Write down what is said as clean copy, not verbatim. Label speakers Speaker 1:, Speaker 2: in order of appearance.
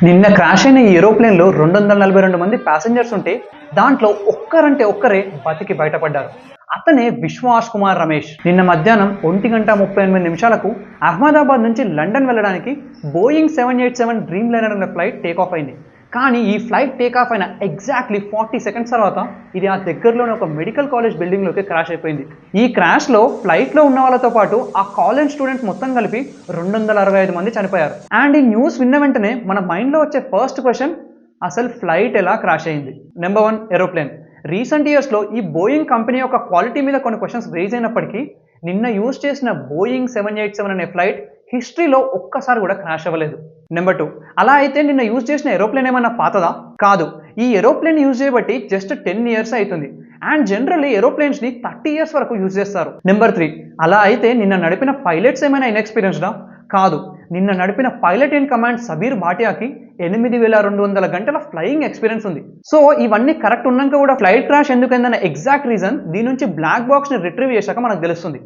Speaker 1: నిన్న క్రాష్ అయిన ఈ ఏరోప్లేన్లో 242 మంది ప్యాసింజర్స్ ఉంటే దాంట్లో ఒక్కరే బతికి బయటపడ్డారు. అతనే విశ్వాస్ కుమార్ రమేష్. నిన్న మధ్యాహ్నం 1:38 అహ్మదాబాద్ నుంచి లండన్ వెళ్ళడానికి బోయింగ్ 787 డ్రీమ్ లైనర్ అనే ఫ్లైట్ టేక్ ఆఫ్ అయింది. కానీ ఈ ఫ్లైట్ టేక్ ఆఫ్ అయిన ఎగ్జాక్ట్లీ 40 సెకండ్స్ తర్వాత ఇది ఆ దగ్గరలోనే ఒక మెడికల్ కాలేజ్ బిల్డింగ్లోకి క్రాష్ అయిపోయింది. ఈ క్రాష్లో ఫ్లైట్లో ఉన్న వాళ్ళతో పాటు ఆ కాలేజ్ స్టూడెంట్స్ మొత్తం కలిపి 265 మంది చనిపోయారు. అండ్ ఈ న్యూస్ విన్న వెంటనే మన మైండ్లో వచ్చే ఫస్ట్ క్వశ్చన్, అసలు ఫ్లైట్ ఎలా క్రాష్ అయింది? Number 1, aeroplane. రీసెంట్ ఇయర్స్లో ఈ బోయింగ్ కంపెనీ యొక్క క్వాలిటీ మీద కొన్ని క్వశ్చన్స్ రేజ్ అయినప్పటికీ నిన్న యూజ్ చేసిన బోయింగ్ 787 అనే ఫ్లైట్ హిస్టరీలో ఒక్కసారి కూడా క్రాష్ అవ్వలేదు. నెంబర్ 2, అలా అయితే నిన్న యూజ్ చేసిన ఏరోప్లేన్ ఏమన్నా పాతదా? కాదు, ఈ ఏరోప్లేన్ యూజ్ చేయబట్టి జస్ట్ 10 ఇయర్స్ అవుతుంది. అండ్ జనరల్లీ ఏరోప్లేన్స్ని 30 ఇయర్స్ వరకు యూజ్ చేస్తారు. నెంబర్ 3, అలా అయితే నిన్న నడిపిన పైలట్స్ ఏమైనా ఇన్ఎక్స్పీరియన్స్డా? కాదు, నిన్న నడిపిన పైలట్ ఇన్ కమాండ్ సబీర్ భాటియాకి 8200 గంటల ఫ్లయింగ్ ఎక్స్పీరియన్స్ ఉంది. సో ఇవన్నీ కరెక్ట్ ఉన్నాక కూడా ఫ్లైట్ క్రాష్ ఎందుకైందన్న ఎగ్జాక్ట్ రీజన్ దీని నుంచి బ్లాక్ బాక్స్ని రిట్రీవ్ చేశాక మనకు తెలుస్తుంది.